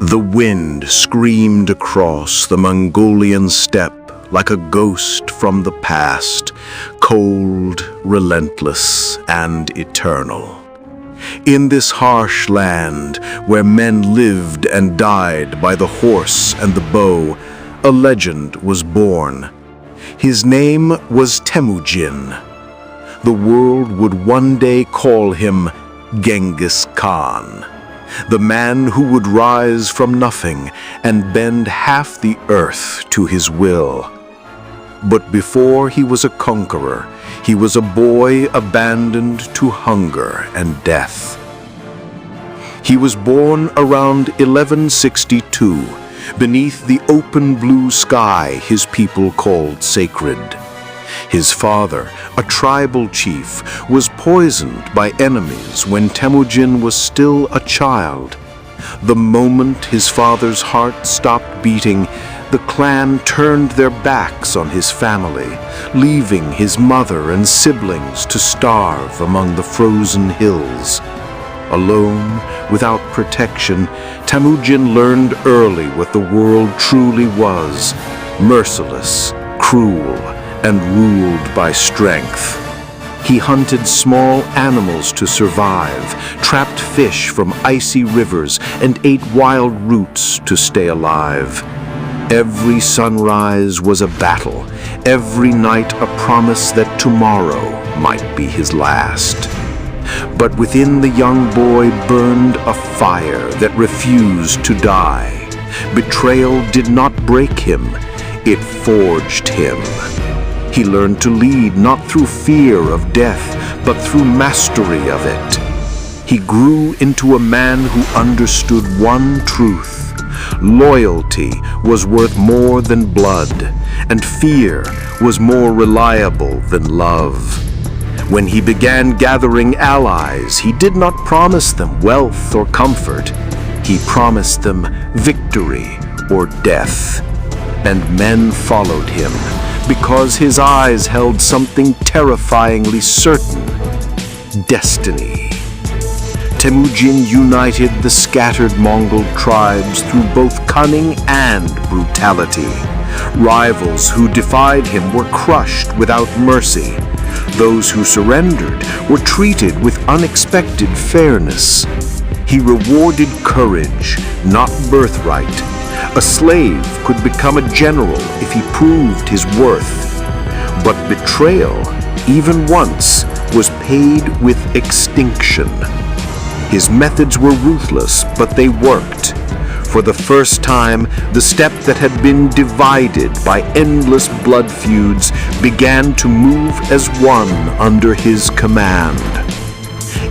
The wind screamed across the Mongolian steppe like a ghost from the past, cold, relentless, and eternal. In this harsh land, where men lived and died by the horse and the bow, a legend was born. His name was Temujin. The world would one day call him Genghis Khan, the man who would rise from nothing and bend half the earth to his will. But before he was a conqueror, he was a boy abandoned to hunger and death. He was born around 1162, beneath the open blue sky his people called sacred. His father, a tribal chief, was poisoned by enemies when Temujin was still a child. The moment his father's heart stopped beating, the clan turned their backs on his family, leaving his mother and siblings to starve among the frozen hills. Alone, without protection, Temujin learned early what the world truly was: merciless, cruel, and ruled by strength. He hunted small animals to survive, trapped fish from icy rivers, and ate wild roots to stay alive. Every sunrise was a battle, every night a promise that tomorrow might be his last. But within the young boy burned a fire that refused to die. Betrayal did not break him, it forged him. He learned to lead not through fear of death, but through mastery of it. He grew into a man who understood one truth: loyalty was worth more than blood, and fear was more reliable than love. When he began gathering allies, he did not promise them wealth or comfort. He promised them victory or death. And men followed him, because his eyes held something terrifyingly certain: destiny. Temujin united the scattered Mongol tribes through both cunning and brutality. Rivals who defied him were crushed without mercy. Those who surrendered were treated with unexpected fairness. He rewarded courage, not birthright. A slave could become a general if he proved his worth. But betrayal, even once, was paid with extinction. His methods were ruthless, but they worked. For the first time, the steppe that had been divided by endless blood feuds began to move as one under his command.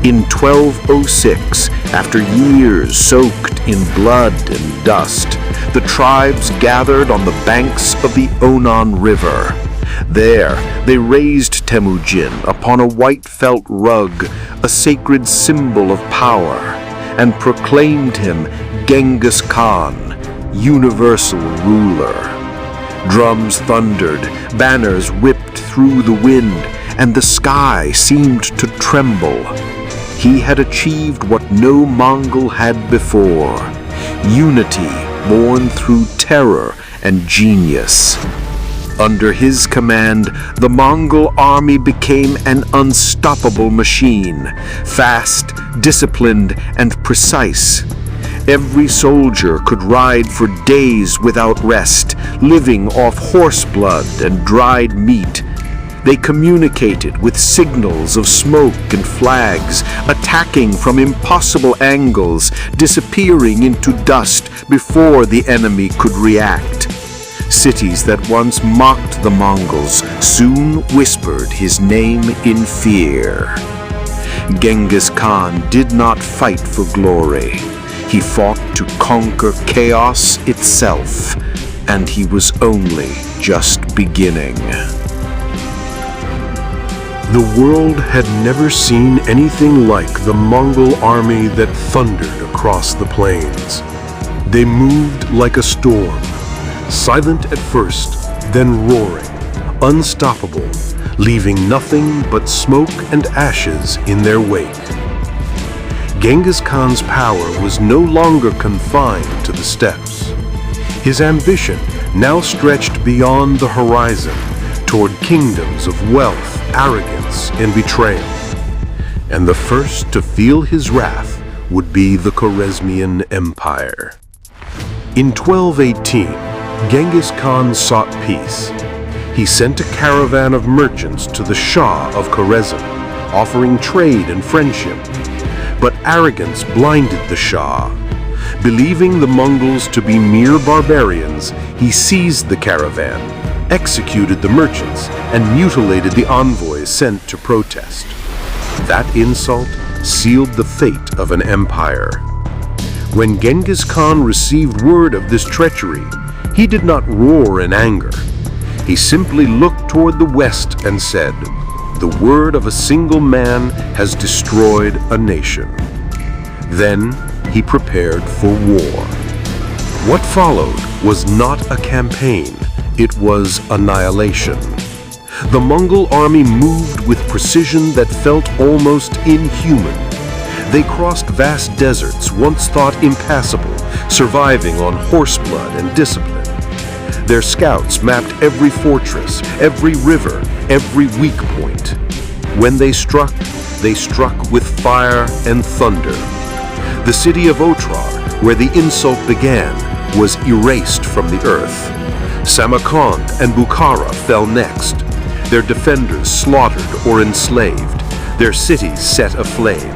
In 1206, after years soaked in blood and dust, the tribes gathered on the banks of the Onan River. There, they raised Temujin upon a white felt rug, a sacred symbol of power, and proclaimed him Genghis Khan, universal ruler. Drums thundered, banners whipped through the wind, and the sky seemed to tremble. He had achieved what no Mongol had before: unity born through terror and genius. Under his command, the Mongol army became an unstoppable machine, fast, disciplined, and precise. Every soldier could ride for days without rest, living off horse blood and dried meat. They communicated with signals of smoke and flags, attacking from impossible angles, disappearing into dust before the enemy could react. Cities that once mocked the Mongols soon whispered his name in fear. Genghis Khan did not fight for glory. He fought to conquer chaos itself, and he was only just beginning. The world had never seen anything like the Mongol army that thundered across the plains. They moved like a storm, silent at first, then roaring, unstoppable, leaving nothing but smoke and ashes in their wake. Genghis Khan's power was no longer confined to the steppes. His ambition now stretched beyond the horizon toward kingdoms of wealth, arrogance, and betrayal. And the first to feel his wrath would be the Caspian Empire. In 1218, Genghis Khan sought peace. He sent a caravan of merchants to the Shah of Khwarezm, offering trade and friendship. But arrogance blinded the Shah. Believing the Mongols to be mere barbarians, he seized the caravan, executed the merchants, and mutilated the envoys sent to protest. That insult sealed the fate of an empire. When Genghis Khan received word of this treachery, he did not roar in anger. He simply looked toward the west and said, "The word of a single man has destroyed a nation." Then he prepared for war. What followed was not a campaign, it was annihilation. The Mongol army moved with precision that felt almost inhuman. They crossed vast deserts once thought impassable, surviving on horseblood and discipline. Their scouts mapped every fortress, every river, every weak point. When they struck with fire and thunder. The city of Otrar, where the insult began, was erased from the earth. Samarkand and Bukhara fell next, their defenders slaughtered or enslaved, their cities set aflame.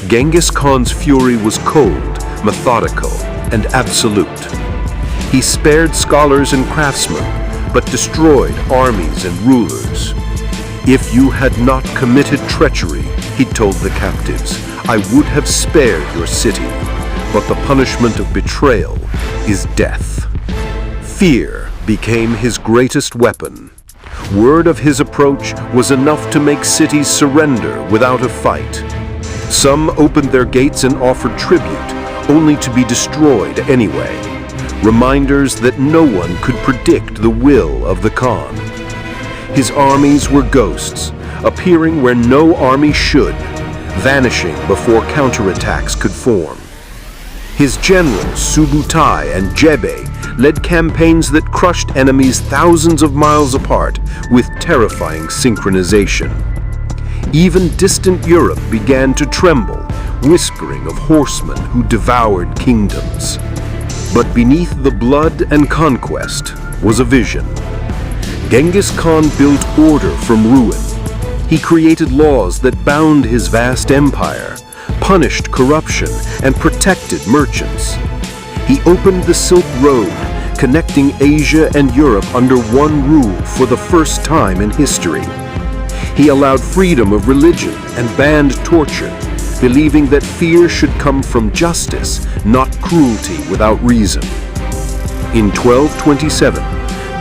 Genghis Khan's fury was cold, methodical, and absolute. He spared scholars and craftsmen, but destroyed armies and rulers. "If you had not committed treachery," he told the captives, "I would have spared your city, but the punishment of betrayal is death." Fear became his greatest weapon. Word of his approach was enough to make cities surrender without a fight. Some opened their gates and offered tribute, only to be destroyed anyway. Reminders that no one could predict the will of the Khan. His armies were ghosts, appearing where no army should, vanishing before counterattacks could form. His generals Subutai and Jebe led campaigns that crushed enemies thousands of miles apart with terrifying synchronization. Even distant Europe began to tremble, whispering of horsemen who devoured kingdoms. But beneath the blood and conquest was a vision. Genghis Khan built order from ruin. He created laws that bound his vast empire, punished corruption, and protected merchants. He opened the Silk Road, connecting Asia and Europe under one rule for the first time in history. He allowed freedom of religion and banned torture, believing that fear should come from justice, not cruelty without reason. In 1227,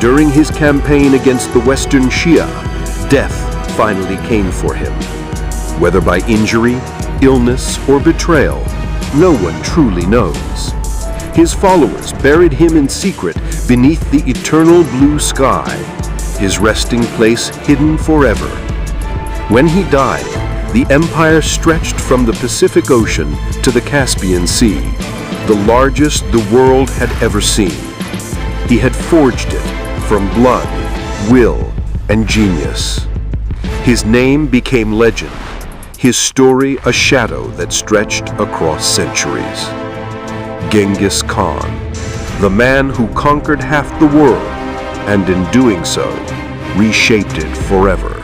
during his campaign against the Western Xia, death finally came for him. Whether by injury, illness, or betrayal, no one truly knows. His followers buried him in secret beneath the eternal blue sky, his resting place hidden forever. When he died, the empire stretched from the Pacific Ocean to the Caspian Sea, the largest the world had ever seen. He had forged it from blood, will, and genius. His name became legend, his story a shadow that stretched across centuries. Genghis Khan, the man who conquered half the world, and in doing so, reshaped it forever.